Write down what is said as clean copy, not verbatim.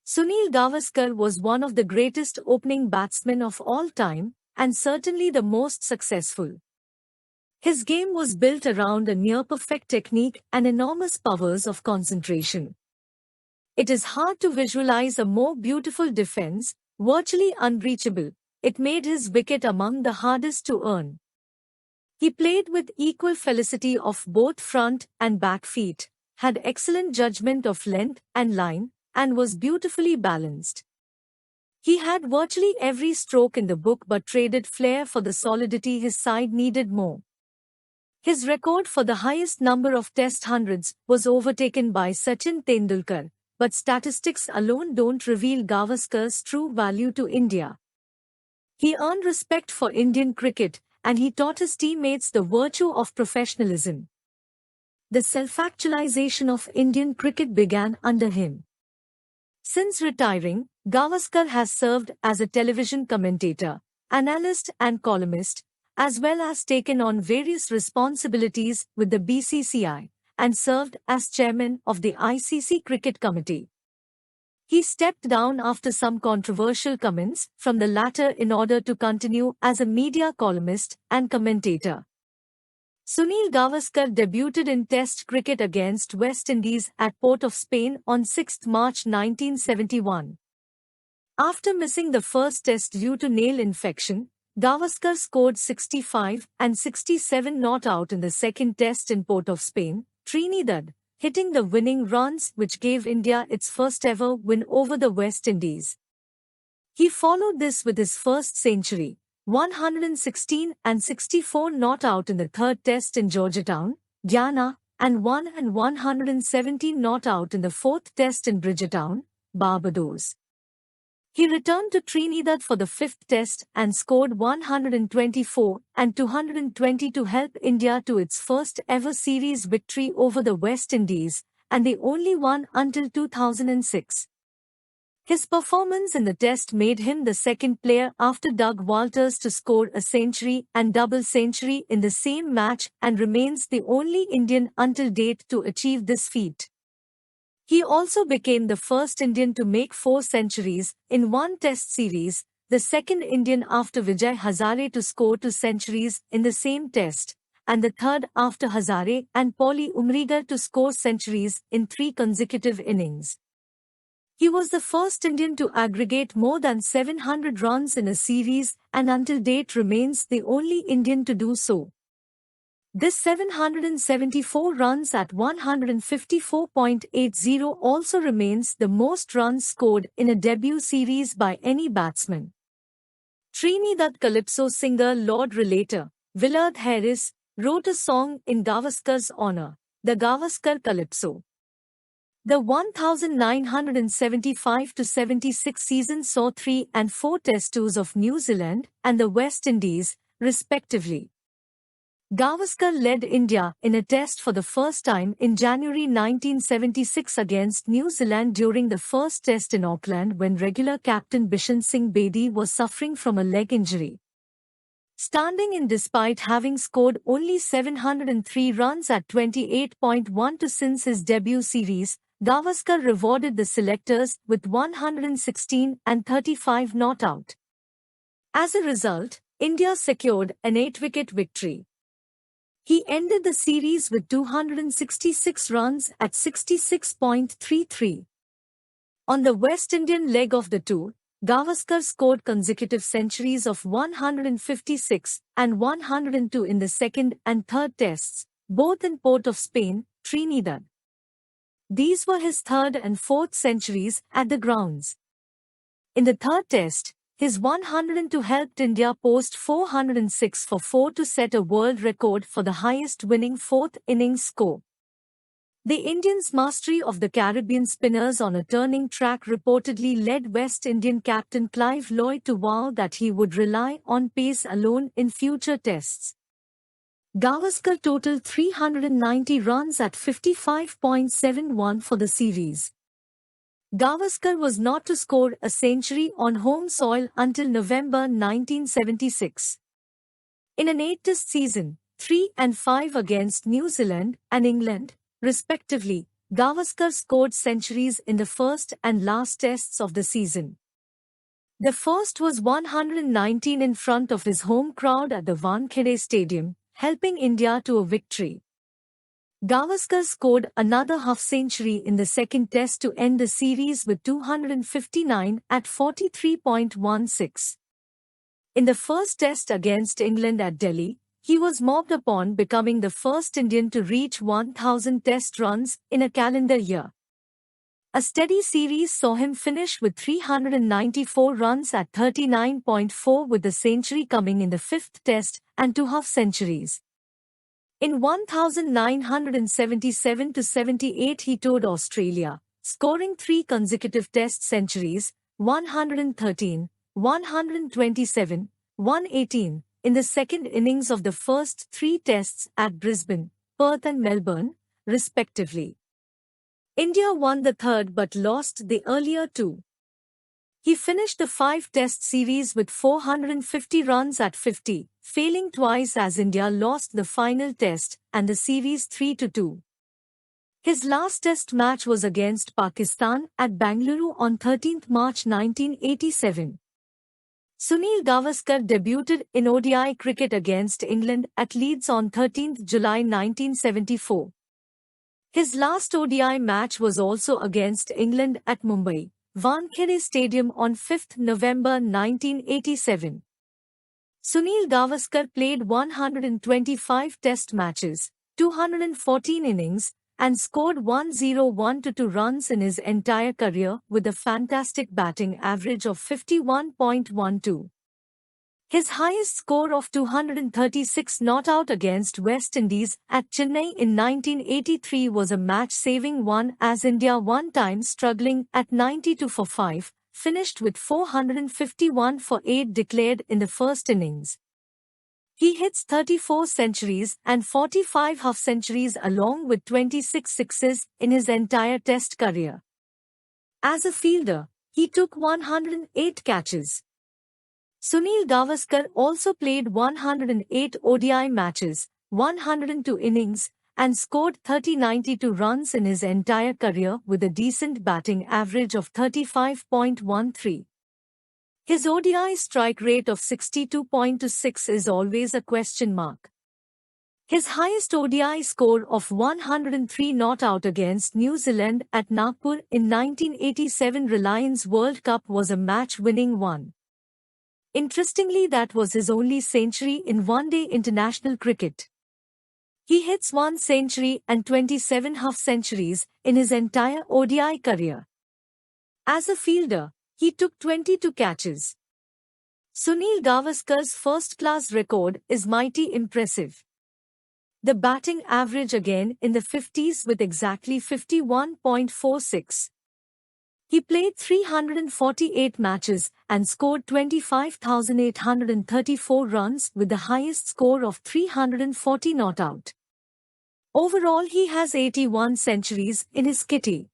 Sunil Gavaskar was one of the greatest opening batsmen of all time, and certainly the most successful. His game was built around a near-perfect technique and enormous powers of concentration. It is hard to visualize a more beautiful defense, virtually unreachable. It made his wicket among the hardest to earn. He played with equal felicity of both front and back feet, had excellent judgment of length and line, and was beautifully balanced. He had virtually every stroke in the book but traded flair for the solidity his side needed more. His record for the highest number of Test hundreds was overtaken by Sachin Tendulkar, but statistics alone don't reveal Gavaskar's true value to India. He earned respect for Indian cricket, and he taught his teammates the virtue of professionalism. The self-actualization of Indian cricket began under him. Since retiring, Gavaskar has served as a television commentator, analyst and columnist, as well as taken on various responsibilities with the BCCI, and served as chairman of the ICC Cricket Committee. He stepped down after some controversial comments from the latter in order to continue as a media columnist and commentator. Sunil Gavaskar debuted in Test cricket against West Indies at Port of Spain on 6 March 1971. After missing the first Test due to nail infection, Gavaskar scored 65 and 67 not out in the second Test in Port of Spain, Trinidad, hitting the winning runs which gave India its first ever win over the West Indies. He followed this with his first century, 116 and 64 not out in the third Test in Georgetown, Guyana, and 117 not out in the fourth Test in Bridgetown, Barbados. He returned to Trinidad for the fifth Test and scored 124 and 220 to help India to its first ever series victory over the West Indies, and the only one until 2006. His performance in the Test made him the second player after Doug Walters to score a century and double century in the same match and remains the only Indian until date to achieve this feat. He also became the first Indian to make 4 centuries in one Test series, the second Indian after Vijay Hazare to score 2 centuries in the same Test, and the third after Hazare and Paulie Umrigar to score centuries in 3 consecutive innings. He was the first Indian to aggregate more than 700 runs in a series and until date remains the only Indian to do so. This 774 runs at 154.80 also remains the most runs scored in a debut series by any batsman. Trinidad calypso singer Lord Relator, Willard Harris, wrote a song in Gavaskar's honor, the Gavaskar Calypso. The 1975-76 season saw 3 and 4 Test tours of New Zealand and the West Indies, respectively. Gavaskar led India in a Test for the first time in January 1976 against New Zealand during the first Test in Auckland when regular captain Bishan Singh Bedi was suffering from a leg injury. Standing in despite having scored only 703 runs at 28.12 since his debut series, Gavaskar rewarded the selectors with 116 and 35 not out. As a result, India secured an 8-wicket victory. He ended the series with 266 runs at 66.33. On the West Indian leg of the tour, Gavaskar scored consecutive centuries of 156 and 102 in the second and third Tests, both in Port of Spain, Trinidad. These were his third and fourth centuries at the grounds. In the third Test, his 102 helped India post 406 for 4 to set a world record for the highest winning fourth innings score. The Indians' mastery of the Caribbean spinners on a turning track reportedly led West Indian captain Clive Lloyd to vow that he would rely on pace alone in future Tests. Gavaskar totaled 390 runs at 55.71 for the series. Gavaskar was not to score a century on home soil until November 1976. In an 8-Test season, 3 and 5 against New Zealand and England, respectively, Gavaskar scored centuries in the first and last tests of the season. The first was 119 in front of his home crowd at the Wankhede Stadium, helping India to a victory. Gavaskar scored another half-century in the second test to end the series with 259 at 43.16. In the first test against England at Delhi, he was mobbed upon becoming the first Indian to reach 1,000 test runs in a calendar year. A steady series saw him finish with 394 runs at 39.4, with the century coming in the fifth test and 2 half-centuries. In 1977-78 he toured Australia, scoring 3 consecutive test centuries, 113, 127, 118, in the second innings of the first 3 tests at Brisbane, Perth and Melbourne, respectively. India won the third but lost the earlier 2. He finished the 5-test series with 450 runs at 50, failing twice as India lost the final test and the series 3-2. His last test match was against Pakistan at Bangalore on 13 March 1987. Sunil Gavaskar debuted in ODI cricket against England at Leeds on 13 July 1974. His last ODI match was also against England at Mumbai, Wankhede Stadium on 5 November 1987. Sunil Gavaskar played 125 test matches, 214 innings, and scored 101 runs in his entire career with a fantastic batting average of 51.12. His highest score of 236 not out against West Indies at Chennai in 1983 was a match-saving one as India, one time struggling at 92 for 5, finished with 451 for 8 declared in the first innings. He hits 34 centuries and 45 half-centuries along with 26 sixes in his entire test career. As a fielder, he took 108 catches. Sunil Gavaskar also played 108 ODI matches, 102 innings, and scored 92 runs in his entire career with a decent batting average of 35.13. His ODI strike rate of 62.26 is always a question mark. His highest ODI score of 103 not out against New Zealand at Nagpur in 1987 Reliance World Cup was a match-winning one. Interestingly, that was his only century in one-day international cricket. He hits 1 century and 27 half-centuries in his entire ODI career. As a fielder, he took 22 catches. Sunil Gavaskar's first-class record is mighty impressive. The batting average again in the 50s with exactly 51.46. He played 348 matches and scored 25,834 runs with the highest score of 340 not out. Overall, he has 81 centuries in his kitty.